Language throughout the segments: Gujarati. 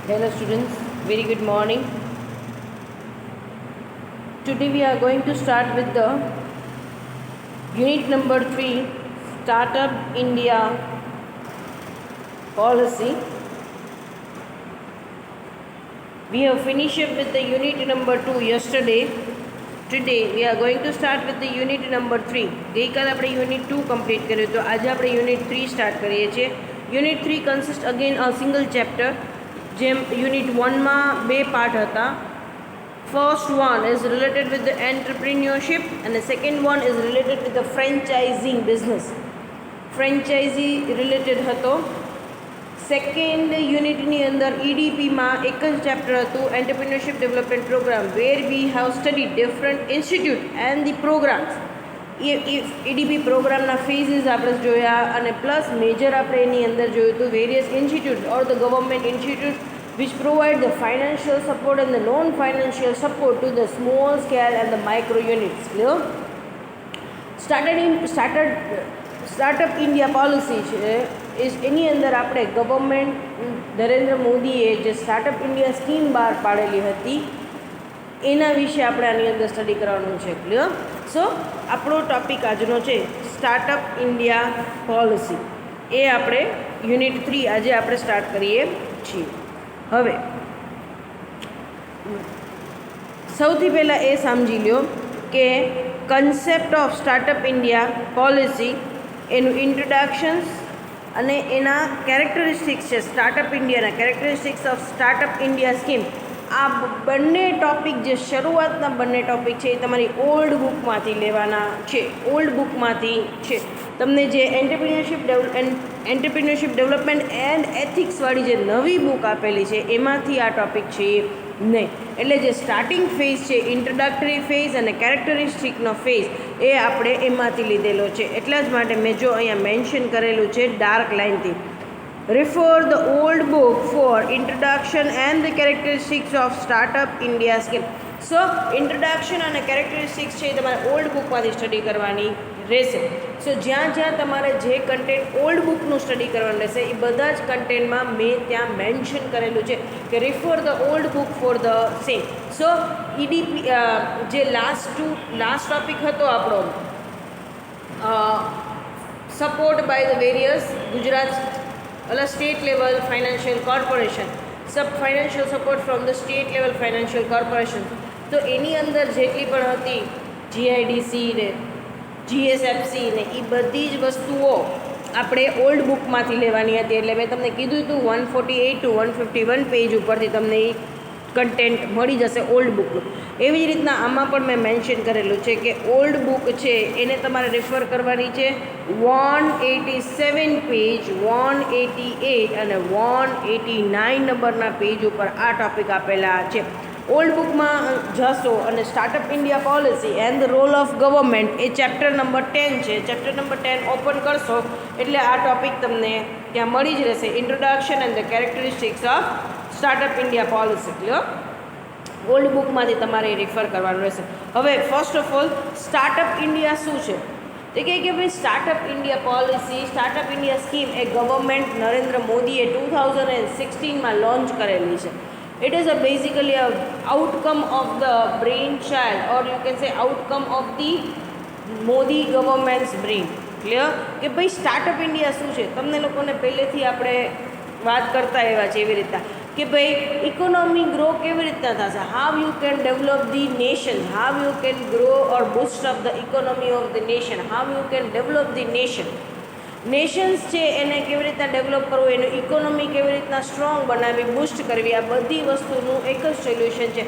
Hello students, very good morning. Today we are going to start with the unit number 3, Startup India Policy. We have finished up with the unit number 2 yesterday. Today we are going to start with the unit number 3. ગઈકાલે આપણે unit 2 complete કર્યું તો આજે આપણે unit 3 start કરીએ છીએ. Unit 3 consists again a single chapter. જેમ યુનિટ 1માં બે પાર્ટ હતા. First one is related with the entrepreneurship અને second one is related with the franchising business. Franchisee related હતો. સેકન્ડ યુનિટની અંદર ઈડીપીમાં એક જ ચેપ્ટર હતું, entrepreneurship development programme, where we have study different institute and the programmes. EDP પ્રોગ્રામના ફેઝિસ આપણે જોયા અને પ્લસ મેજર આપણે એની અંદર જોયું હતું various institute or the government institute which provide the financial support and the non-financial support to the small scale and the micro units. Clear? Startup India policy is એની અંદર આપણે ગવર્મેન્ટ નરેન્દ્ર મોદીએ જે સ્ટાર્ટઅપ ઇન્ડિયા સ્કીમ બહાર પાડેલી હતી એના વિશે આપણે આની અંદર સ્ટડી કરવાનું છે. ક્લિયર? સો આપણો ટોપિક આજનો છે સ્ટાર્ટઅપ ઇન્ડિયા પોલિસી. એ આપણે યુનિટ 3 આજે આપણે સ્ટાર્ટ કરીએ છીએ. હવે સૌથી પહેલાં એ સમજી લ્યો કે concept of startup India policy, એનું ઇન્ટ્રોડક્શન્સ અને એના કેરેક્ટરિસ્ટિક્સ છે. સ્ટાર્ટઅપ ઇન્ડિયાના characteristics of startup India scheme, આ બંને ટૉપિક જે શરૂઆતના બંને ટૉપિક છે એ તમારી ઓલ્ડ બુકમાંથી લેવાના છે. ઓલ્ડ બુકમાંથી છે. તમને જે એન્ટરપ્રિન્યોરશિપ ડેવલપમેન્ટ એન્ડ એથિક્સવાળી જે નવી બુક આપેલી છે એમાંથી આ ટૉપિક છે નહીં. એટલે જે સ્ટાર્ટિંગ ફેઝ છે, ઇન્ટ્રોડક્ટરી ફેઝ અને કેરેક્ટરિસ્ટિકનો ફેઝ, એ આપણે એમાંથી લીધેલો છે. એટલા જ માટે મેં જો અહીંયા મેન્શન કરેલું છે ડાર્ક લાઇનથી, refer the old book for introduction and the characteristics of startup India scheme. So introduction અને characteristics છે એ તમારે ઓલ્ડ બુકમાંથી સ્ટડી કરવાની રહેશે. સો જ્યાં જ્યાં તમારે જે કન્ટેન્ટ ઓલ્ડ બુકનું સ્ટડી કરવાનું રહેશે એ બધા જ કન્ટેન્ટમાં મેં ત્યાં મેન્શન કરેલું છે કે refer the old book for the same. So EDP જે લાસ્ટ ટોપિક હતો આપણો support by the various Gujarat state level financial corporation, financial support from the state level financial corporation, તો એની અંદર જેટલી પણ હતી જીઆઈડીસી ને જીએસએફસી ને એ બધી જ વસ્તુઓ આપણે ઓલ્ડ બુકમાંથી લેવાની હતી. એટલે મેં તમને કીધું હતું 148 to 151 પેજ ઉપરથી તમને એ કન્ટેન્ટ મળી જશે ઓલ્ડ બુકનું. એવી જ રીતના આમાં પણ મેં મેન્શન કરેલું છે કે ઓલ્ડ બુક છે એને તમારે રેફર કરવાની છે 187 પેજ, 188 અને 189 નંબરના પેજ ઉપર આ ટૉપિક આપેલા છે. ઓલ્ડ બુકમાં જશો અને startup India policy and the role of government, એ ચેપ્ટર નંબર 10 છે. ચેપ્ટર નંબર 10 ઓપન કરશો એટલે આ ટૉપિક તમને ત્યાં મળી જ રહેશે. Introduction and the characteristics of startup India policy. Clear? Old બુકમાંથી તમારે રિફર કરવાનું રહેશે. હવે first of all startup India શું છે? તે કહે કે ભાઈ startup India policy, startup India scheme એ ગવર્મેન્ટ નરેન્દ્ર મોદીએ 2016માં લોન્ચ કરેલી છે. It is basically a outcome of the brainchild, or you can say outcome of the Modi government's brain. Clear? કે ભાઈ સ્ટાર્ટઅપ ઇન્ડિયા શું છે? તમને લોકોને પહેલેથી આપણે વાત કરતા એવા છે એવી રીતના કે ભાઈ ઇકોનોમી ગ્રો કેવી રીતના થશે, how you can develop the nation, how you can grow or boost up the economy of the nation, how you can develop the nation. Nations છે એને કેવી રીતના ડેવલપ કરવું, એનું ઇકોનોમી કેવી રીતના સ્ટ્રોંગ બનાવવી, બૂસ્ટ કરવી, આ બધી વસ્તુનું એક જ સોલ્યુશન છે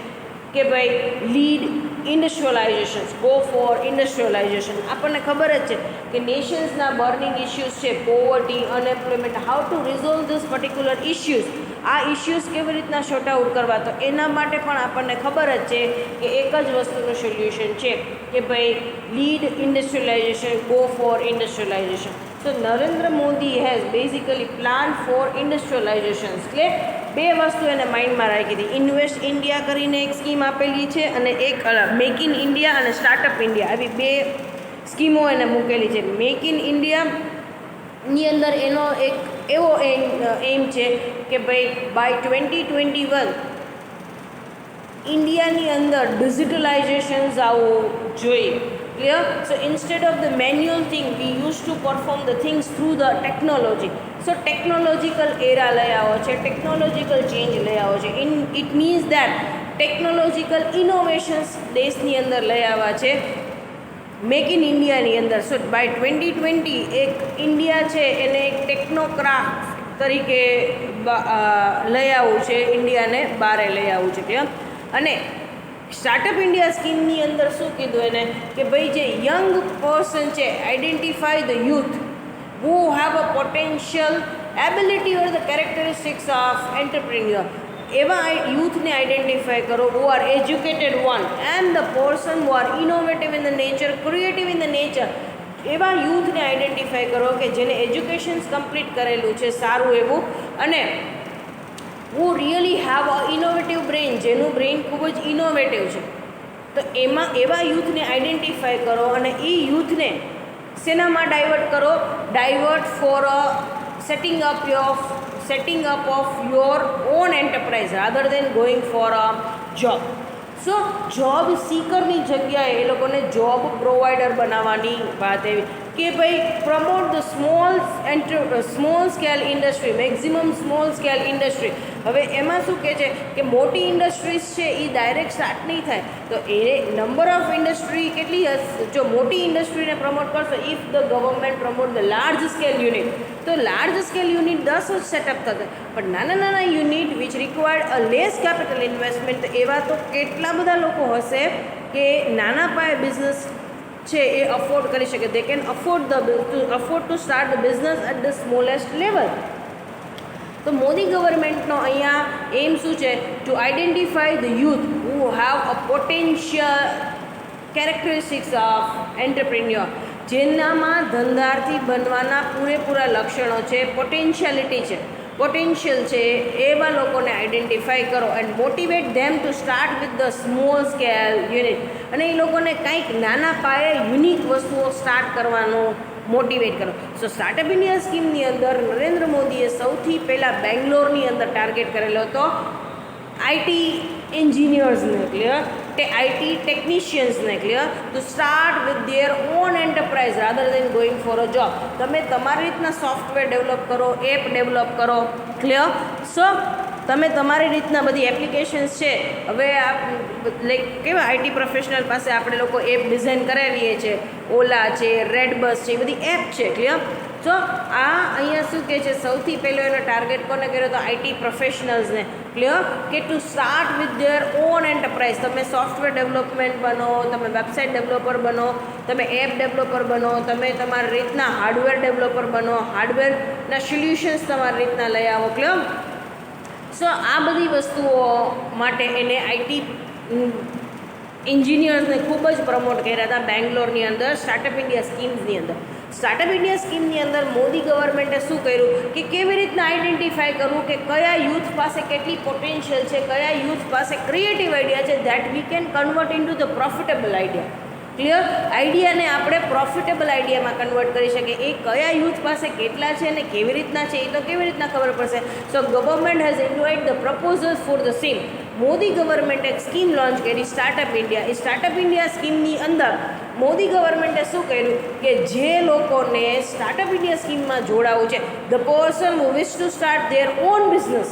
કે ભાઈ લીડ ઇન્ડસ્ટ્રીયલાઇઝેશન, ગો ફોર ઇન્ડસ્ટ્રીયલાઇઝેશન. આપણને ખબર જ છે કે નેશન્સના બર્નિંગ ઇસ્યુઝ છે poverty, unemployment, how to resolve this particular issues. આ ઇસ્યુઝ કેવી રીતના શોર્ટ આઉટ કરવા, તો એના માટે પણ આપણને ખબર જ છે કે એક જ વસ્તુનું સોલ્યુશન છે કે ભાઈ lead industrialisation, go for industrialisation. So Narendra Modi has basically planned for industrialization. એટલે બે વસ્તુ એને માઇન્ડમાં રાખી હતી. ઇન્વેસ્ટ ઇન્ડિયા કરીને એક સ્કીમ આપેલી છે અને એક મેક ઇન ઇન્ડિયા અને સ્ટાર્ટઅપ ઇન્ડિયા, આવી બે સ્કીમો એને મૂકેલી છે. મેક ઇન ઇન્ડિયાની અંદર એનો એક એવો એમ છે કે ભાઈ બાય 2021 ઇન્ડિયાની અંદર ડિજિટલાઇઝેશન્સ આવવું જોઈએ. Clear? So instead of the manual thing we use to perform the things through the technology. So technological era લઈ આવો છે, ટેકનોલોજીકલ ચેન્જ લઈ આવો છે. It means that technological innovations દેશની અંદર લઈ આવ્યા છે મેક ઇન ઇન્ડિયાની અંદર. સો બાય 2020 એક ઇન્ડિયા છે એને એક ટેકનોક્રાફ્ટ તરીકે લઈ આવવું છે, ઇન્ડિયાને બહાર લઈ આવવું છે. ક્લિયર? અને સ્ટાર્ટઅપ ઇન્ડિયા સ્કીમની અંદર શું કીધું એને કે ભાઈ જે યંગ પર્સન છે, identify the youth who have a potential ability or the characteristics of entrepreneur. એવા યુથને આઈડેન્ટિફાઈ કરો who are educated one and the person who are innovative in the nature, creative in the nature. એવા યુથને આઈડેન્ટિફાઈ કરો કે જેને એજ્યુકેશન્સ કમ્પ્લીટ કરેલું છે સારું એવું, અને who really have a innovative brain, જેનું બ્રેઇન ખૂબ જ ઇનોવેટિવ છે. તો એમાં એવા યુથને આઈડેન્ટિફાઈ કરો અને એ યુથને શેનામાં ડાયવર્ટ કરો? Divert for a setting up of your own enterprise rather than going for a job. So job સીકરની જગ્યાએ એ લોકોને જોબ પ્રોવાઈડર બનાવવાની વાત એવી કે ભાઈ promote the small scale industry, maximum small scale industry. હવે એમાં શું કહે છે કે મોટી ઇન્ડસ્ટ્રીઝ છે એ ડાયરેક્ટ સ્ટાર્ટ નહીં થાય, તો એ નંબર ઓફ ઇન્ડસ્ટ્રી કેટલી હશે? જો મોટી ઇન્ડસ્ટ્રીને પ્રમોટ કરશો, if the government promote the large scale unit, તો લાર્જ સ્કેલ યુનિટ 10 જ સેટઅપ થશે. પણ નાના unit which required a less capital investment, એવા તો કેટલા બધા લોકો હશે કે નાના પાયે બિઝનેસ છે એ અફોર્ડ કરી શકે. They can afford to start the business at the smallest level. તો મોદી ગવર્મેન્ટનો અહીંયા એમ શું છે? To identify the youth who have a potential characteristics of entrepreneur, જેનામાં ધંધાર્થી બનવાના પૂરેપૂરા લક્ષણો છે, પોટેન્શિયલ છે, એવા લોકોને આઈડેન્ટિફાઈ કરો and motivate them to start with the small scale unit. અને એ લોકોને કંઈક નાના પાયે યુનિક વસ્તુઓ સ્ટાર્ટ કરવાનું મોટિવેટ કરો. સો સ્ટાર્ટઅપ ઇન્ડિયા સ્કીમની અંદર નરેન્દ્ર મોદીએ સૌથી પહેલાં બેંગ્લોરની અંદર ટાર્ગેટ કરેલો હતો આઈટી એન્જિનિયર્સને. ક્લિયર? આઈટી ટેકનિશિયન્સને. Clear? To start with their own enterprise rather than going for a job. તમે તમારી રીતના સોફ્ટવેર ડેવલપ કરો, એપ ડેવલપ કરો. ક્લિયર? સો તમે તમારી રીતના બધી એપ્લિકેશન્સ છે. હવે લાઈક કેવા આઈટી પ્રોફેશનલ પાસે આપણે લોકો એપ ડિઝાઇન કરાવીએ છીએ, ઓલા છે, રેડબસ છે, એ બધી એપ છે. ક્લિયર? સો આ અહીંયા શું કહે છે? સૌથી પહેલો એનો ટાર્ગેટ કોને કર્યો તો આઈટી પ્રોફેશનલ્સને. ક્લિયર? કે two start with their own enterprise. તમે સોફ્ટવેર ડેવલપમેન્ટ બનો, તમે વેબસાઇટ ડેવલપર બનો, તમે એપ ડેવલપર બનો, તમે તમારી રીતના હાર્ડવેર ડેવલપર બનો, હાર્ડવેરના સોલ્યુશન્સ તમારી રીતના લઈ આવો. ક્લિયર? સો આ બધી વસ્તુઓ માટે એને આઈટી એન્જિનિયર્સને ખૂબ જ પ્રમોટ કર્યા હતા બેંગ્લોરની અંદર સ્ટાર્ટઅપ ઇન્ડિયા સ્કીમ્સની અંદર. સ્ટાર્ટઅપ ઇન્ડિયા સ્કીમની અંદર મોદી ગવર્મેન્ટે શું કર્યું કે કેવી રીતના આઈડેન્ટિફાઈ કરવું કે કયા યુથ પાસે કેટલી પોટેન્શિયલ છે, કયા યુથ પાસે ક્રિએટિવ આઈડિયા છે, that we can convert in to the profitable idea. Clear? આઈડિયાને આપણે પ્રોફિટેબલ આઈડિયામાં કન્વર્ટ કરી શકીએ. એ કયા યુથ પાસે કેટલા છે અને કેવી રીતના છે એ તો કેવી રીતના ખબર પડશે? So government has invite the proposals for the same. Modi ગવર્મેન્ટે એક સ્કીમ લોન્ચ કરી સ્ટાર્ટઅપ ઇન્ડિયા. એ સ્ટાર્ટઅપ ઇન્ડિયા સ્કીમની અંદર મોદી ગવર્મેન્ટે શું કર્યું કે જે લોકોને સ્ટાર્ટઅપ ઇન્ડિયા સ્કીમમાં જોડાવું છે, the person who wish two start their own business,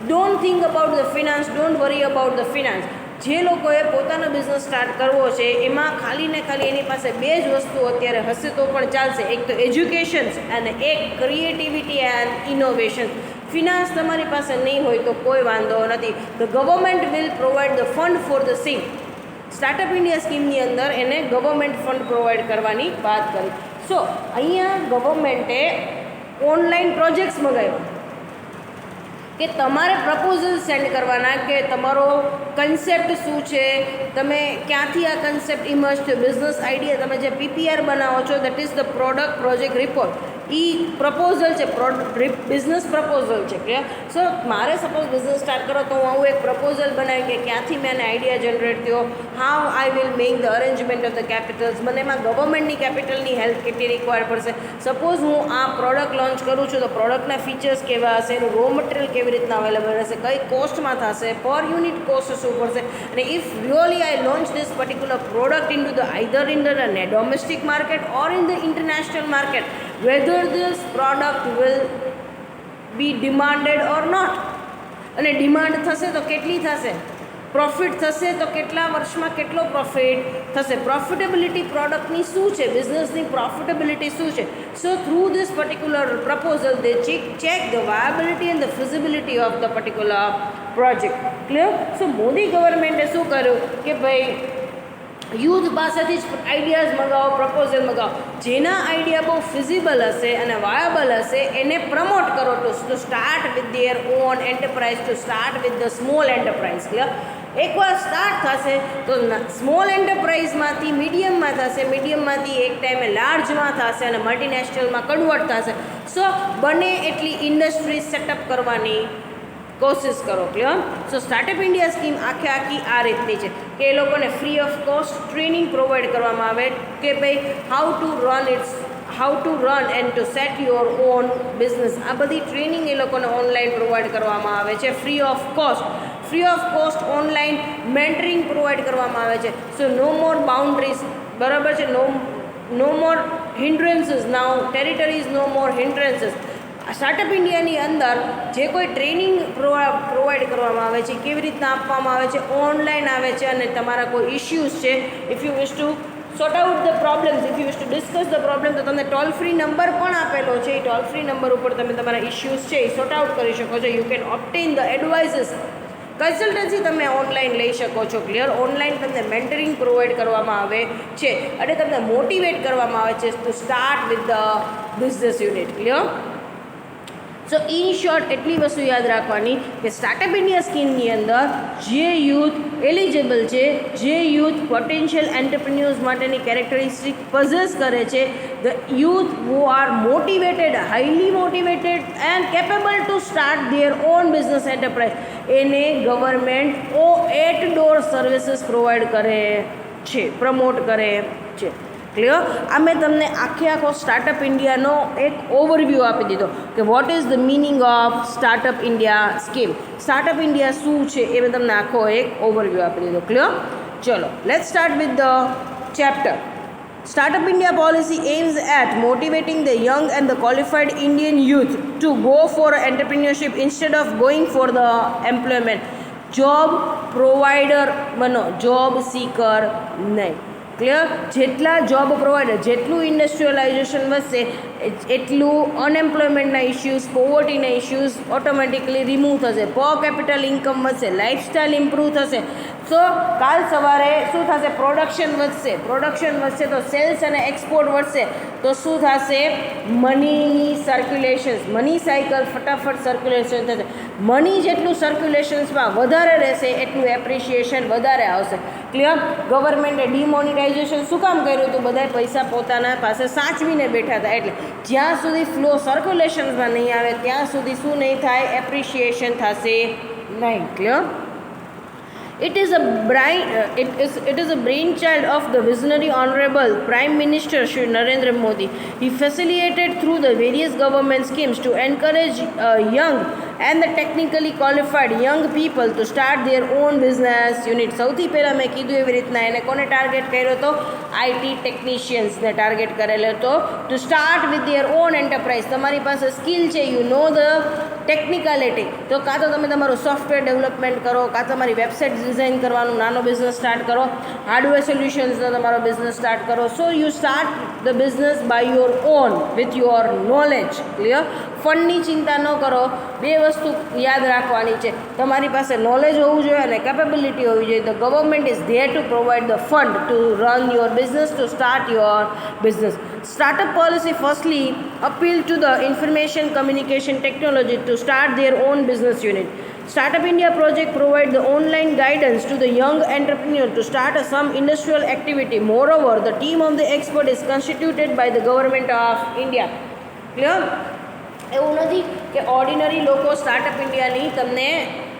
don't think about the finance, don't worry about the finance. જે લોકોએ પોતાનો બિઝનેસ સ્ટાર્ટ કરવો છે એમાં ખાલી ને ખાલી એની પાસે બે જ વસ્તુ અત્યારે હશે તો પણ ચાલશે. એક તો એજ્યુકેશન્સ અને એક ક્રિએટિવિટી એન્ડ ઇનોવેશન. ફિનાન્સ તમારી પાસે નહીં હોય તો કોઈ વાંધો નથી. The government will provide the fund for the same. Startup India સ્કીમની અંદર એને ગવર્મેન્ટ ફંડ પ્રોવાઈડ કરવાની વાત કરી. સો અહીંયા ગવર્મેન્ટે ઓનલાઈન પ્રોજેક્ટ્સ મંગાવ્યા કે તમારે પ્રપોઝલ સેન્ડ કરવાના કે તમારો કન્સેપ્ટ શું છે, તમે ક્યાંથી આ કન્સેપ્ટ ઇમર્જ થયો, બિઝનેસ આઈડિયા, તમે જે પીપીઆર બનાવો છો that is the product project report, A proposal છે, બિઝનેસ પ્રપોઝલ છે. ક્લિયર? સો મારે સપોઝ બિઝનેસ સ્ટાર્ટ કરો તો હું આવું એક પ્રપોઝલ બનાવી કે ક્યાંથી મેં આઈડિયા જનરેટ થયો, how I will make the arrangement of the Capitals, મને એમાં ગવર્મેન્ટની કેપિટલની હેલ્પ કેટલી રિક્વાયર પડશે, સપોઝ હું આ પ્રોડક્ટ લોન્ચ કરું છું તો પ્રોડક્ટના ફીચર્સ કેવા હશે, એનું રો મટીરિયલ કેવી રીતના અવેલેબલ રહેશે, કઈ કોસ્ટમાં થશે, પર યુનિટ કોસ્ટ શું પડશે, અને if really I launch this particular product in to the either in the domestic market or in the international market, whether this product will be demanded or not, અને ડિમાન્ડ થશે તો કેટલી થશે, પ્રોફિટ થશે તો કેટલા વર્ષમાં કેટલો પ્રોફિટ થશે, પ્રોફિટેબિલિટી પ્રોડક્ટની શું છે, બિઝનેસની પ્રોફિટેબિલિટી શું છે. So through this particular proposal they check the viability and the feasibility of the particular project. Clear? So Modi ગવર્મેન્ટે શું કર્યું કે ભાઈ યુથ પાસેથી જ આઈડિયાઝ મંગાવો, પ્રપોઝલ મંગાવો, જેના આઈડિયા બહુ ફિઝિબલ હશે અને વાયબલ હશે એને પ્રમોટ કરો two start with their own enterprise, two start with the small enterprise. Clear? એકવાર સ્ટાર્ટ થશે તો સ્મોલ એન્ટરપ્રાઇઝમાંથી મીડિયમમાં થશે, મીડિયમમાંથી એક ટાઈમે લાર્જમાં થશે અને મલ્ટીનેશનલમાં કન્વર્ટ થશે. સો બને એટલી ઇન્ડસ્ટ્રી સેટઅપ કરવાની કોશિશ કરો. Clear? So startup India scheme આખી આ રીતની છે કે એ લોકોને free of cost training provide કરવામાં આવે કે ભાઈ how to run and to set your own business. આ બધી ટ્રેનિંગ એ લોકોને ઓનલાઈન પ્રોવાઈડ કરવામાં આવે છે free of cost online mentoring provide કરવામાં આવે છે. સો નો મોર બાઉન્ડ્રીઝ, બરાબર છે, નો મોર હિન્ડ્રન્સીસ, નાઉ ટેરિટરીઝ નો મોર હિન્ડ્રન્સીસ. સ્ટાર્ટઅપ ઇન્ડિયાની અંદર જે કોઈ ટ્રેનિંગ પ્રોવાઈડ કરવામાં આવે છે કેવી રીતના આપવામાં આવે છે, ઓનલાઈન આવે છે, અને તમારા કોઈ ઇશ્યુઝ છે, if you wish two sort out the problems, if you wish to discuss the problem, તો તમને ટોલ ફ્રી નંબર પણ આપેલો છે. એ ટોલ ફ્રી નંબર ઉપર તમે તમારા ઇશ્યુઝ છે એ સોર્ટ આઉટ કરી શકો છો. You can obtain the એડવાઇઝીસ, consultancy તમે ઓનલાઈન લઈ શકો છો. ક્લિયર? ઓનલાઈન તમને મેન્ટરિંગ પ્રોવાઈડ કરવામાં આવે છે અને તમને મોટિવેટ કરવામાં આવે છે two start with the business unit. Clear? So in short એટલી વસ્તુ યાદ રાખવાની કે સ્ટાર્ટઅપ ઇન્ડિયા સ્કીમની અંદર જે યુથ એલિજિબલ છે, જે યુથ પોટેન્શિયલ એન્ટરપ્રિન્યોર્સ માટેની કેરેક્ટરિસ્ટિક પોઝેસ કરે છે, the youth who are motivated, highly motivated and capable to start their own business enterprise, એને government at door services provide કરે છે, પ્રમોટ કરે છે. ક્લિયર? આ મેં તમને આખો સ્ટાર્ટઅપ ઇન્ડિયાનો એક ઓવરવ્યૂ આપી દીધો કે what is the meaning of startup India scheme, startup India શું છે એ મેં તમને આખો એક ઓવરવ્યૂ આપી દીધો. ક્લિયર? ચલો let's start with the chapter. Startup India policy aims at motivating the young and the qualified Indian youth to go for entrepreneurship instead of going for the employment. Job provider બનો, જોબ સીકર નહીં. ક્લિયર? જેટલા જોબ પ્રોવાઈડર, જેટલું ઇન્ડસ્ટ્રીયલાઇઝેશન વધશે એટલું અનએમ્પ્લોયમેન્ટના ઇશ્યુઝ, પોવર્ટીના ઇશ્યુઝ ઓટોમેટિકલી રિમૂવ થશે, પર કેપિટલ ઇન્કમ વધશે, લાઇફસ્ટાઇલ ઇમ્પ્રૂવ થશે. સો કાલ સવારે શું થશે? પ્રોડક્શન વધશે તો સેલ્સ અને એક્સપોર્ટ વધશે તો શું થશે? મનીની સર્ક્યુલેશન્સ, મની સાયકલ ફટાફટ સર્ક્યુલેશન થશે. મની જેટલું સર્ક્યુલેશન્સમાં વધારે રહેશે એટલું એપ્રિશિએશન વધારે આવશે. ક્લિયર? ગવર્મેન્ટે ડિમોનિટાઇઝેશન શું કામ કર્યું હતું? બધા પૈસા પોતાના પાસે સાચવીને બેઠા હતા. એટલે જ્યાં સુધી ફ્લો સર્ક્યુલેશન્સમાં નહીં આવે ત્યાં સુધી શું નહીં થાય? એપ્રિશિએશન થશે નહીં. Clear? It is a brainchild of the visionary Honorable Prime Minister Shri Narendra Modi. He facilitated through the various government schemes to encourage young and the technically qualified young people to start their own business unit. સૌથી પહેલાં મેં કીધું એવી રીતના એને કોને ટાર્ગેટ કર્યો હતો? આઈટી ટેકનિશિયન્સને ટાર્ગેટ કરેલો હતો two start with their own enterprise. તમારી પાસે સ્કિલ છે, યુ નો ધ ટેકનિકાલિટી, તો કાં તો તમે તમારું સોફ્ટવેર ડેવલપમેન્ટ કરો, કાં તમારી વેબસાઇટ ડિઝાઇન કરવાનું નાનો બિઝનેસ સ્ટાર્ટ કરો, હાર્ડવેર સોલ્યુશન્સનો તમારો બિઝનેસ સ્ટાર્ટ કરો. So you start the business by your own with your knowledge. Clear? ફંડની ચિંતા ન કરો. બે વસ્તુ યાદ રાખવાની છે, તમારી પાસે નોલેજ હોવું જોઈએ અને કેપેબિલિટી હોવી જોઈએ. The government is there two provide the fund two run your business, to start your business. Startup policy firstly appealed to the information communication technology to start their own business unit. Startup India project provides the online guidance to the young entrepreneur to start some industrial activity. Moreover, the team of the expert is constituted by the government of India. Clear? એવું નથી કે ઓર્ડિનરી લોકો સ્ટાર્ટઅપ ઇન્ડિયાની તમને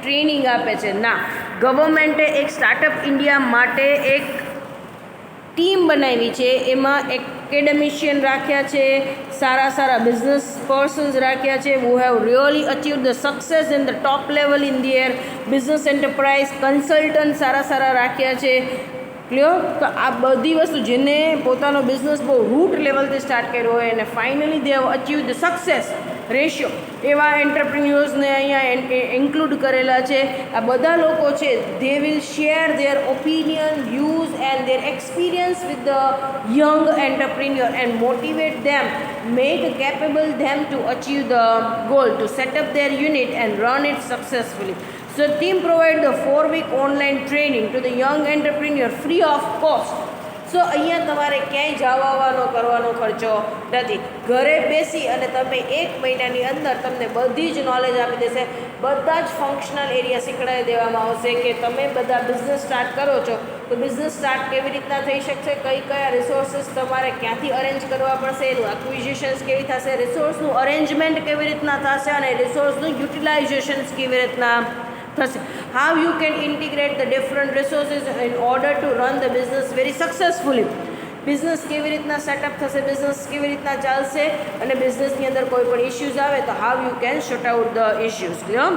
ટ્રેનિંગ આપે છે, ના, ગવર્મેન્ટે એક સ્ટાર્ટઅપ ઇન્ડિયા માટે એક ટીમ બનાવી છે. એમાં એકેડેમિશિયન રાખ્યા છે, સારા બિઝનેસ પર્સન્સ રાખ્યા છે who have really achieved the success in the top level in their business enterprise. Consultant સારા રાખ્યા છે. ક્લિયર? તો આ બધી વસ્તુ જેને પોતાનો બિઝનેસ બહુ રૂટ લેવલથી સ્ટાર્ટ કર્યો હોય અને finally they have achieve the success ratio, એવા એન્ટરપ્રિન્યોર્સને અહીંયા ઇન્ક્લુડ કરેલા છે. આ બધા લોકો છે they will share their opinion, views and their experience with the young entrepreneur and motivate them, make capable them to achieve the goal, to set up their unit and run it successfully. So the team provides the 4-week online training to the young entrepreneur free of cost. સો અહીંયા તમારે ક્યાંય જવાનો કરવાનો ખર્ચો નથી. ઘરે બેસી અને તમે 1 મહિનાની અંદર તમને બધી જ નોલેજ આપી દેશે. બધા જ ફંક્શનલ એરિયા શીખવાડી દેવામાં આવશે કે તમે બધા બિઝનેસ સ્ટાર્ટ કરો છો તો બિઝનેસ સ્ટાર્ટ કેવી રીતના થઈ શકશે, કયા રિસોર્સિસ તમારે ક્યાંથી અરેન્જ કરવા પડશે, એનું એક્વિઝિશન્સ કેવી થશે, રિસોર્સનું અરેન્જમેન્ટ કેવી રીતના થશે અને રિસોર્સનું યુટિલાઇઝેશન્સ કેવી રીતના થશે. How you can integrate the different resources in order to run the business very successfully. Business કેવી રીતના સેટઅપ થશે, બિઝનેસ કેવી રીતના ચાલશે અને બિઝનેસની અંદર કોઈ પણ ઇશ્યુઝ આવે તો how you can sort out the issues. Clear?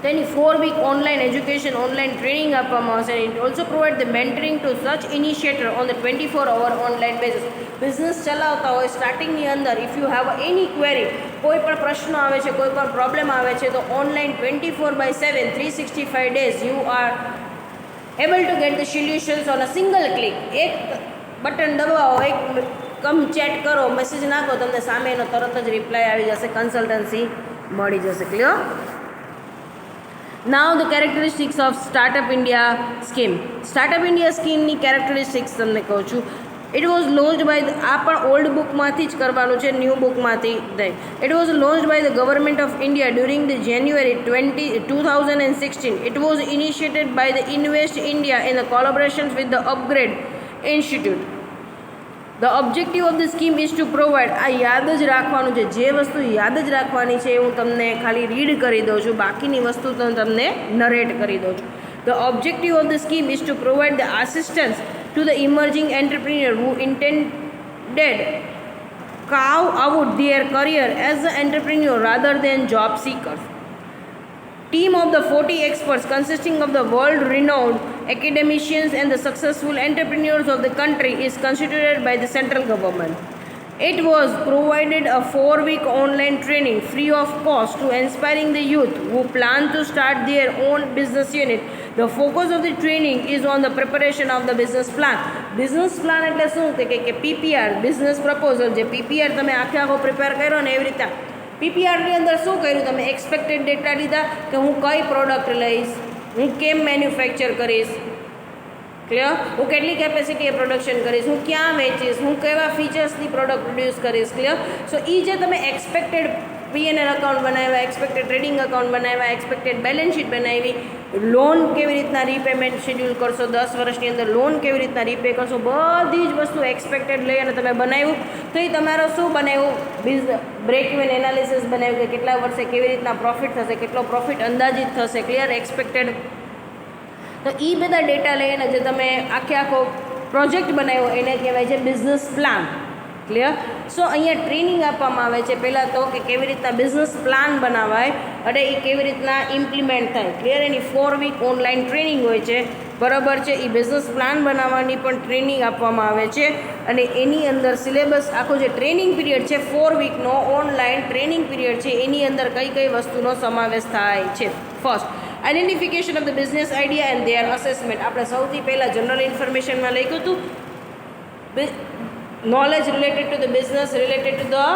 તેની 4-week online education, online training આપવામાં આવશે. It also provide the mentoring to such initiator on the 24-hour online basis. Business ચલાવતા હોય સ્ટાર્ટિંગની અંદર if you have any query, કોઈ પણ પ્રશ્ન આવે છે, કોઈ પણ પ્રોબ્લેમ આવે છે તો online 24/7 365 days you are able to get the solutions on a single click. એક બટન દબાવો, એક ચેટ કરો, મેસેજ નાખો, તમને સામે એનો તરત જ રિપ્લાય આવી જશે, કન્સલ્ટન્સી મળી જશે. Clear? Now the characteristics of startup India scheme. Startup India સ્કીમની કેરેક્ટરિસ્ટિક્સ તમને કહું છું. ઇટ વોઝ લોન્ચ બાય આ પણ ઓલ્ડ બુકમાંથી જ કરવાનું છે, ન્યૂ બુકમાંથી નહીં. It was launch by the government of India during the January 2016. It was initiated by the invest India in the collaboration with the upgrade institute. The objective of the scheme is to provide, આ યાદ જ રાખવાનું છે, જે વસ્તુ યાદ જ રાખવાની છે હું તમને ખાલી રીડ કરી દઉં છું, બાકીની વસ્તુ તમને નરેટ કરી દઉં છું. The objective of the scheme is to provide the assistance to the emerging entrepreneur who intended carve out their career as an entrepreneur rather than job seekers. Team of the 40 experts consisting of the world-renowned academicians and the successful entrepreneurs of the country is constituted by the central government. It was provided a 4-week online training free of cost to inspiring the youth who plan to start their own business unit. The focus of the training is on the preparation of the business plan. Business plan એટલે શું કે PPR, બિઝનેસ પ્રપોઝલ, જે PPR તમે આખો પ્રિપેર કર્યો ને એવી રીતે PPRની અંદર શું કર્યું, તમે એક્સપેક્ટેડ ડેટા લીધા કે હું કઈ પ્રોડક્ટ લઈશ, હું કેમ મેન્યુફેક્ચર કરીશ, ક્લિયર, હું કેટલી કેપેસિટીએ પ્રોડક્શન કરીશ, હું ક્યાં વેચીશ, હું કેવા ફીચર્સની પ્રોડક્ટ પ્રોડ્યુસ કરીશ. ક્લિયર? સો એ જે તમે એક્સપેક્ટેડ P&L અકાઉન્ટ બનાવ્યા, એક્સપેક્ટેડ ટ્રેડિંગ અકાઉન્ટ બનાવ્યા, એક્સપેક્ટેડ બેલેન્સ શીટ બનાવી, લોન કેવી રીતના રીપેમેન્ટ શેડ્યુલ કરશો, 10 વર્ષની અંદર લોન કેવી રીતના રીપે કરશો, બધી જ વસ્તુ એક્સપેક્ટેડ લઈ અને તમે બનાવ્યું. તો એ તમારો શું બનાવ્યું, બ્રેક ઇવન એનાલિસિસ બનાવ્યું કે કેટલા વર્ષે કેવી રીતના પ્રોફિટ થશે, કેટલો પ્રોફિટ અંદાજિત થશે. ક્લિયર? એક્સપેક્ટેડ. તો એ બધા ડેટા લઈને જે તમે આખો પ્રોજેક્ટ બનાવ્યો એને કહેવાય છે બિઝનેસ પ્લાન. ક્લિયર? સો અહીંયા ટ્રેનિંગ આપવામાં આવે છે પહેલાં તો કે કેવી રીતના બિઝનેસ પ્લાન બનાવાય અને એ કેવી રીતના ઇમ્પ્લિમેન્ટ થાય. ક્લિયર? એની 4-week ઓનલાઈન ટ્રેનિંગ હોય છે, બરાબર છે. એ બિઝનેસ પ્લાન બનાવવાની પણ ટ્રેનિંગ આપવામાં આવે છે અને એની અંદર સિલેબસ આખો જે ટ્રેનિંગ પીરિયડ છે 4 વીકનો ઓનલાઈન ટ્રેનિંગ પીરિયડ છે એની અંદર કઈ વસ્તુનો સમાવેશ થાય છે. First, identification of the business idea and their assessment. આપણે સૌથી પહેલાં જનરલ ઇન્ફોર્મેશનમાં લખ્યું હતું knowledge related to the business, related to the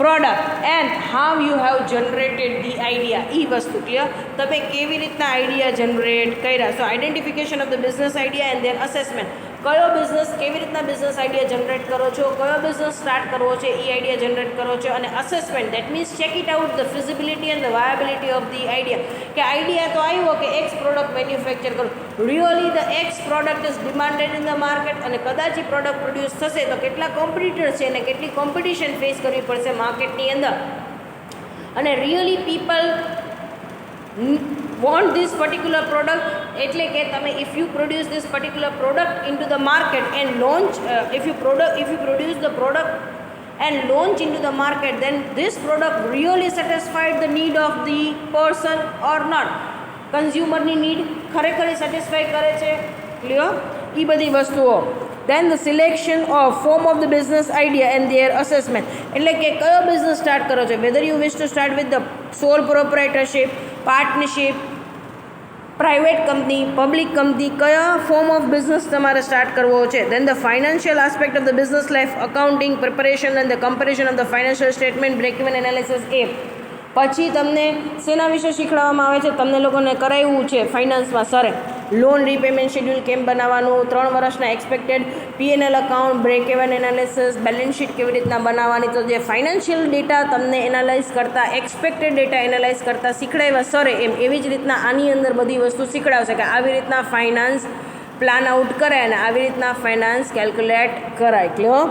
product and how you have generated the idea. એ વસ્તુ ક્લિયર, તમે કેવી રીતના આઈડિયા જનરેટ કર્યા. So identification of the business idea and their assessment. કયો બિઝનેસ કેવી રીતના બિઝનેસ આઈડિયા જનરેટ કરો છો, કયો બિઝનેસ સ્ટાર્ટ કરવો છે એ આઈડિયા જનરેટ કરો છો, અને assessment that means check it out the feasibility and the viability of the idea, કે આઈડિયા તો આવ્યો કે એક્સ પ્રોડક્ટ મેન્યુફેક્ચર કરો, really the X product is demanded in the market, અને કદાચ એ પ્રોડક્ટ પ્રોડ્યુસ થશે તો કેટલા કોમ્પિટિટર છે અને કેટલી કોમ્પિટિશન ફેસ કરવી પડશે માર્કેટની અંદર, અને really people want this particular product, એટલે કે તમે if you produce this particular product into the market and launch if you produce the product and launch into the market, then this product really satisfied the need of the person or not, consumer ની need ખરેખર સેટિસ્ફાઈ કરે છે, ક્લિયર, એ બધી વસ્તુઓ. then the selection of form of the business idea and their assessment, એટલે કે કયો બિઝનેસ સ્ટાર્ટ કરો છો, whether you wish to start with the sole proprietorship, partnership, private company, public company, કયા ફોર્મ ઓફ બિઝનેસ તમારે સ્ટાર્ટ કરવો છે. Then the financial aspect of the business life, accounting, preparation and the comparison of the financial statement, break even analysis. એ પછી તમને શેના વિશે શીખવાડવામાં આવે છે, તમને લોકોને કરાવ્યું છે ફાઇનાન્સમાં સરે લોન રીપેમેન્ટ શેડ્યુલ કેમ બનાવવાનું, 3 વર્ષના expected P&L account, break even analysis, balance sheet કેવી રીતના બનાવવાની. તો જે ફાઇનાન્શિયલ ડેટા તમને એનાલાઇઝ કરતાં, એક્સપેક્ટેડ ડેટા એનાલાઇઝ કરતાં શીખડાવ્યા સરે, એવી જ રીતના આની અંદર બધી વસ્તુ શીખડાવશે કે આવી રીતના ફાઇનાન્સ પ્લાન આઉટ કરાય અને આવી રીતના ફાઇનાન્સ કેલ્ક્યુલેટ કરાય. Clear.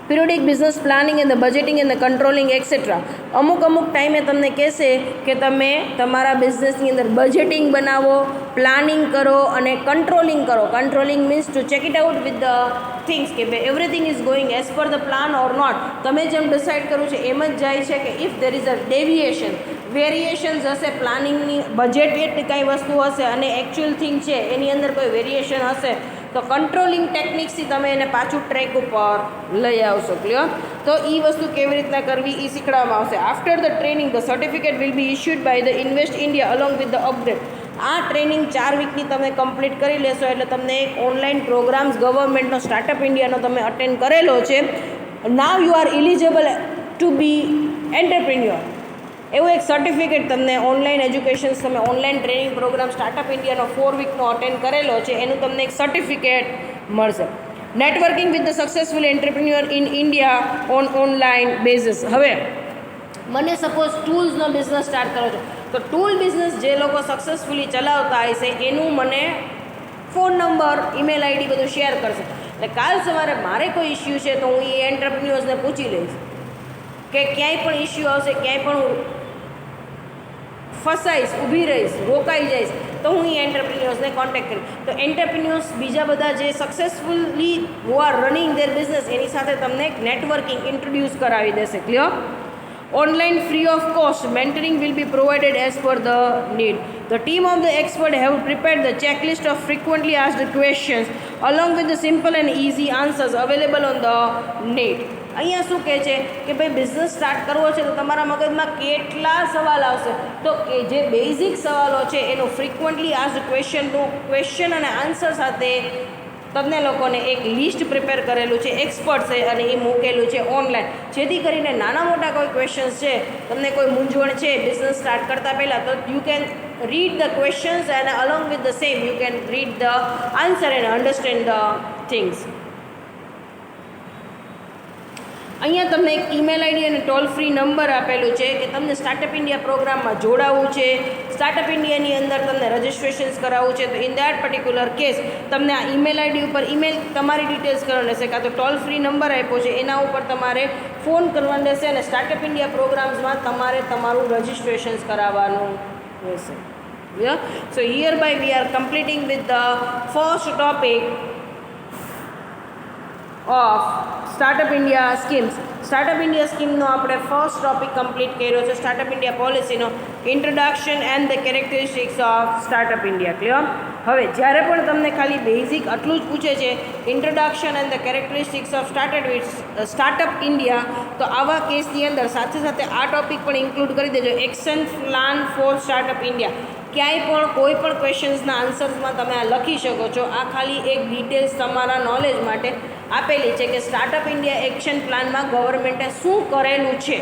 Periodic business planning and the budgeting and the controlling et cetera. અમુક ટાઈમે તમને કહેશે કે તમે તમારા બિઝનેસની અંદર બજેટિંગ બનાવો, પ્લાનિંગ કરો અને કંટ્રોલિંગ કરો. Controlling means to check it out with the things કે ભાઈ everything is going as per the plan or not. તમે જેમ ડિસાઇડ કર્યું છે એમ જ જાય છે કે if there is a deviation, variations હશે, પ્લાનિંગની બજેટ કાંઈ વસ્તુ હશે અને એકચ્યુઅલ થિંગ છે એની અંદર કોઈ વેરિએશન હશે, તો કંટ્રોલિંગ ટેકનિક્સથી તમે એને પાછું ટ્રેક ઉપર લઈ આવશો. ક્લિયર. તો એ વસ્તુ કેવી રીતના કરવી એ શીખવાડવામાં આવશે. After the training the certificate will be issued by the invest India along with the upgrade. આ ટ્રેનિંગ 4 વીકની તમે કમ્પ્લીટ કરી લેશો એટલે તમને એક ઓનલાઈન પ્રોગ્રામ્સ ગવર્મેન્ટનો સ્ટાર્ટઅપ ઇન્ડિયાનો તમે અટેન્ડ કરેલો છે. Now you are eligible to be entrepreneur. એવું એક સર્ટિફિકેટ તમને ઓનલાઈન એજ્યુકેશન્સ, તમે ઓનલાઈન ટ્રેનિંગ પ્રોગ્રામ સ્ટાર્ટઅપ ઇન્ડિયાનો 4 વીકનો અટેન્ડ કરેલો છે એનું તમને એક સર્ટિફિકેટ મળશે. Networking with the successful entrepreneur in India on online basis. હવે મને સપોઝ ટૂલ્સનો બિઝનેસ સ્ટાર્ટ કરો છો, તો ટૂલ બિઝનેસ જે લોકો સક્સેસફુલી ચલાવતા હશે એનું મને ફોન નંબર, ઈમેલ આઈડી બધું શેર કરશે. એટલે કાલ સવારે મારે કોઈ ઇસ્યુ છે તો હું એ એન્ટરપ્રિન્યોર્સને પૂછી લઈશ કે ક્યાંય પણ ઇસ્યુ આવશે, ક્યાંય પણ હું ફસાઈશ, ઊભી રહીશ, રોકાઈ જઈશ, તો હું એ એન્ટરપ્રિન્યોર્સને કોન્ટેક્ટ કરીશ. તો એન્ટરપ્રિન્યોર્સ બીજા બધા જે successfully who are running their business એની સાથે તમને નેટવર્કિંગ ઇન્ટ્રોડ્યુસ કરાવી દેશે. Clear. Online free of cost mentoring will be provided as per the need. The team of the expert have prepared the checklist of frequently asked questions along with the simple and easy answers available on the net. અહીંયા શું કહે છે કે ભાઈ બિઝનેસ સ્ટાર્ટ કરવો છે તો તમારા મગજમાં કેટલા સવાલ આવશે, તો કે જે બેઝિક સવાલો છે એનું ફ્રિકવન્ટલી આસ્ડ ક્વેશ્ચન અને આન્સર સાથે તમને લોકોને એક લિસ્ટ પ્રિપેર કરેલું છે એક્સપર્ટ્સે અને એ મૂકેલું છે ઓનલાઈન, જેથી કરીને નાના મોટા કોઈ ક્વેશ્ચન્સ છે, તમને કોઈ મૂંઝવણ છે બિઝનેસ સ્ટાર્ટ કરતાં પહેલાં, તો you can read the questions and along with the same you can read the answer and understand the things. અહીંયા તમને એક ઈમેલ આઈડી અને ટોલ ફ્રી નંબર આપેલું છે કે તમને સ્ટાર્ટઅપ ઇન્ડિયા પ્રોગ્રામમાં જોડાવવું છે, સ્ટાર્ટઅપ ઇન્ડિયાની અંદર તમને રજિસ્ટ્રેશન્સ કરાવવું છે, તો ઇન દેટ પર્ટિક્યુલર કેસ તમને આ ઈમેલ આઈડી ઉપર ઈમેલ તમારી ડિટેલ્સ કરવાની રહેશે, કાં તો ટોલ ફ્રી નંબર આપ્યો છે એના ઉપર તમારે ફોન કરવાનો રહેશે અને સ્ટાર્ટઅપ ઇન્ડિયા પ્રોગ્રામ્સમાં તમારે તમારું રજિસ્ટ્રેશન્સ કરાવવાનું રહેશે. So here by we are completing with the first topic of startup India schemes. Startup India સ્કીમનો આપણે ફર્સ્ટ ટોપિક કમ્પ્લીટ કર્યો છે, સ્ટાર્ટઅપ ઇન્ડિયા પોલિસીનો introduction and the characteristics of startup India. Clear. હવે જ્યારે પણ તમને ખાલી બેઝિક આટલું જ પૂછે છે introduction and the characteristics of startup India, તો આવા કેસની અંદર સાથે સાથે આ ટોપિક પણ ઇન્ક્લુડ કરી દેજો, action plan four startup India. ક્યાંય પણ કોઈ પણ ક્વેશ્ચન્સના આન્સર્સમાં તમે આ લખી શકો છો. આ ખાલી એક ડિટેલ્સ તમારા નોલેજ માટે આપેલી છે કે સ્ટાર્ટઅપ ઇન્ડિયા એક્શન પ્લાનમાં ગવર્મેન્ટે શું કરેલું છે.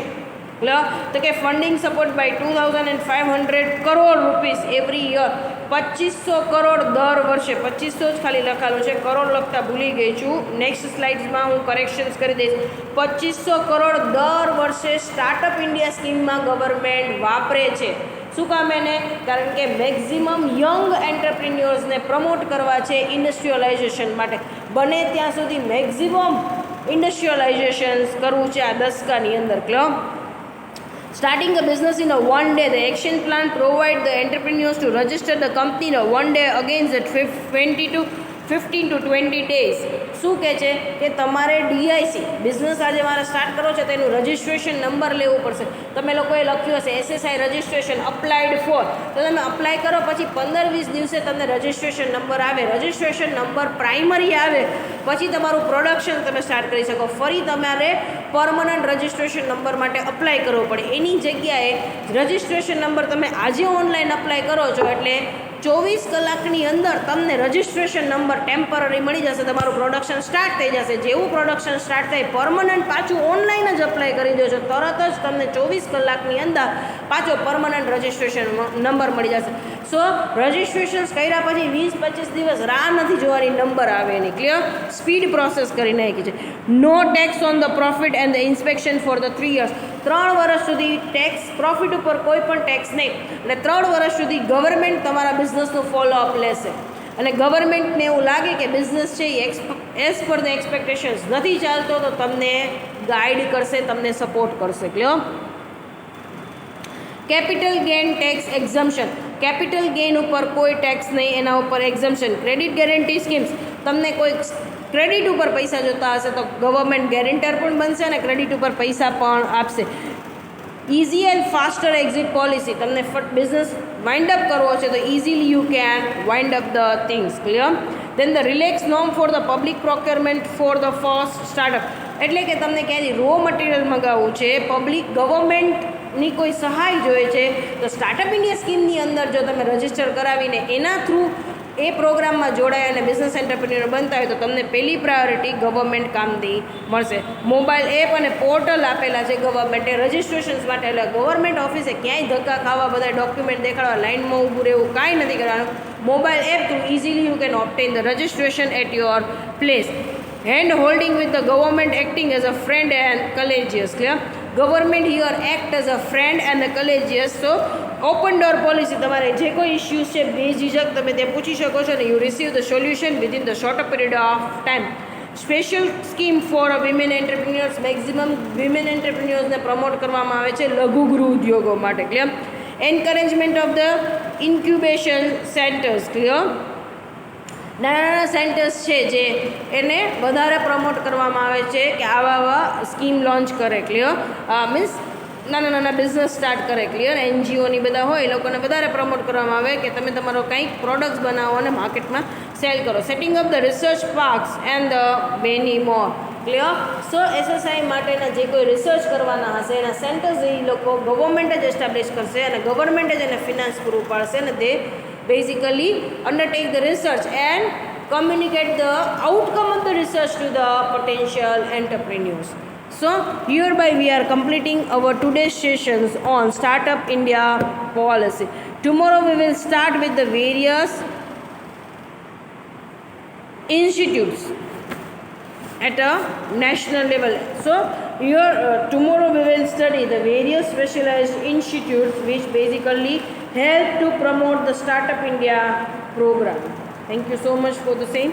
તો કે funding support by 2500 crore rupees every year 2500 crore દર વર્ષે, 2500 જ ખાલી લખાયેલું છે, કરોડ લખતા ભૂલી ગઈ છું, નેક્સ્ટ સ્લાઇડ્સમાં હું કરેક્શન્સ કરી દઈશ. 2500 કરોડ દર વર્ષે સ્ટાર્ટઅપ ઇન્ડિયા સ્કીમમાં ગવર્મેન્ટ વાપરે છે. શું કામ એને? કારણ કે મેક્ઝિમમ યંગ એન્ટરપ્રિન્યોર્સને પ્રમોટ કરવા છે ઇન્ડસ્ટ્રીયલાઇઝેશન માટે. બને ત્યાં સુધી મેક્ઝિમમ ઇન્ડસ્ટ્રીયલાઇઝેશન કરવું છે આ દસકાની અંદર. Clear? Starting a business in a one day, the action plan provides the entrepreneurs to register the company in a one day against the 15 to 20 days. શું કહે છે કે તમારે ડીઆઈસી બિઝનેસ આજે મારે સ્ટાર્ટ કરો છો તો એનું રજિસ્ટ્રેશન નંબર લેવું પડશે. તમે લોકોએ લખ્યું હશે એસએસઆઈ રજિસ્ટ્રેશન અપ્લાઇડ ફોર, તો તમે અપ્લાય કરો પછી 15-20 દિવસે તમને રજિસ્ટ્રેશન નંબર આવે. રજિસ્ટ્રેશન નંબર પ્રાઇમરી આવે પછી તમારું પ્રોડક્શન તમે સ્ટાર્ટ કરી શકો. ફરી તમારે પરમનન્ટ રજિસ્ટ્રેશન નંબર માટે અપ્લાય કરવો પડે. એની જગ્યાએ રજિસ્ટ્રેશન નંબર તમે આજે ઓનલાઈન અપ્લાય કરો છો એટલે 24 કલાકની અંદર તમને રજિસ્ટ્રેશન નંબર ટેમ્પરરી મળી જશે, તમારું પ્રોડક્શન સ્ટાર્ટ થઈ જશે. જેવું પ્રોડક્શન સ્ટાર્ટ થાય પરમનન્ટ પાછું ઓનલાઈન જ અપ્લાય કરી દેજો, તરત જ તમને 24 કલાકની અંદર પાછો પરમનન્ટ રજિસ્ટ્રેશન નંબર મળી જશે. સો રજિસ્ટ્રેશન્સ કર્યા પછી 20-25 દિવસ રાહ નથી જોવાની, નંબર આવે એની. ક્લિયર? સ્પીડ પ્રોસેસ કરી નાખી છે. No tax on the profit and the inspection for the 3 years. 3 વર્ષ સુધી ટેક્સ, પ્રોફિટ ઉપર કોઈ પણ ટેક્સ નહીં, અને 3 વર્ષ સુધી ગવર્મેન્ટ તમારા બિઝનેસનું ફોલોઅપ લેશે. અને ગવર્મેન્ટને એવું લાગે કે બિઝનેસ છે એ એઝ પર ધ એક્સપેક્ટેશન્સ નથી ચાલતો તો તમને ગાઈડ કરશે, તમને સપોર્ટ કરશે. Clear? Capital gain tax exemption. Capital gain ઉપર કોઈ ટેક્સ નહીં, એના ઉપર એક્ઝમ્પશન. Credit guarantee schemes. તમને કોઈ ક્રેડિટ ઉપર પૈસા જોતા હશે તો ગવર્મેન્ટ ગેરંટર પણ બનશે અને ક્રેડિટ ઉપર પૈસા પણ આપશે. Easy and faster exit policy. તમને બિઝનેસ વાઇન્ડ અપ કરવો છે તો easily you can wind up the things. Clear? Then the relax norm for the public procurement for the first startup. એટલે કે તમને ક્યાંથી રો મટીરિયલ મંગાવવું છે, પબ્લિક ગવર્મેન્ટની કોઈ સહાય જોઈએ છે, તો સ્ટાર્ટઅપ ઇન્ડિયા સ્કીમની અંદર જો તમે રજિસ્ટર કરાવીને એના થ્રુ એ પ્રોગ્રામમાં જોડાય અને બિઝનેસ એન્ટરપ્રિન્યોર બનતા હોય તો તમને પહેલી પ્રાયોરિટી ગવર્મેન્ટ કામથી મળશે. મોબાઈલ એપ અને પોર્ટલ આપેલા છે ગવર્મેન્ટે રજિસ્ટ્રેશન્સ માટે. એટલે ગવર્મેન્ટ ઓફિસે ક્યાંય ધક્કા ખાવા, બધા ડોક્યુમેન્ટ દેખાડવા, લાઇનમાં ઊભું રહેવું કાંઈ નથી કરવાનું. Mobile app through easily you can obtain the registration at your place. Hand holding with the government acting as a friend and colleagues. Clear? Government here act as a friend and colleagues. So open door policy. તમારે જે કોઈ ઇસ્યુઝ છે બેઝિઝક તમે તે પૂછી શકો છો અને you receive the solution within the shorter period of time. Special scheme for women entrepreneurs. Maximum women એન્ટરપ્રિન્યોર્સને પ્રમોટ કરવામાં આવે છે લઘુગૃહ ઉદ્યોગો માટે. Clear? Encouragement of the incubation centres. Clear? નાના સેન્ટર્સ છે જે એને વધારે પ્રમોટ કરવામાં આવે છે કે આવા સ્કીમ લોન્ચ કરે. ક્લિયર? મીન્સ નાના બિઝનેસ સ્ટાર્ટ કરે. ક્લિયર? એનજીઓની બધા હોય એ લોકોને વધારે પ્રમોટ કરવામાં આવે કે તમે તમારો કંઈક પ્રોડક્ટ્સ બનાવો અને માર્કેટમાં સેલ કરો. Setting up the research parks and the many more. Clear? So SSI માટેના જે કોઈ રિસર્ચ કરવાના હશે એના સેન્ટર્સ એ લોકો ગવર્મેન્ટ જ એસ્ટાબ્લિશ કરશે અને ગવર્મેન્ટ જ એને ફિનાન્સ પૂરું પાડશે અને તે basically undertake the research and communicate the outcome of the research to the potential entrepreneurs. So hereby we are completing our today's sessions on Startup India policy. Tomorrow we will start with the various institutes at a national level. So here tomorrow we will study the various specialized institutes which basically help to promote the Startup India program. Thank you so much for the same.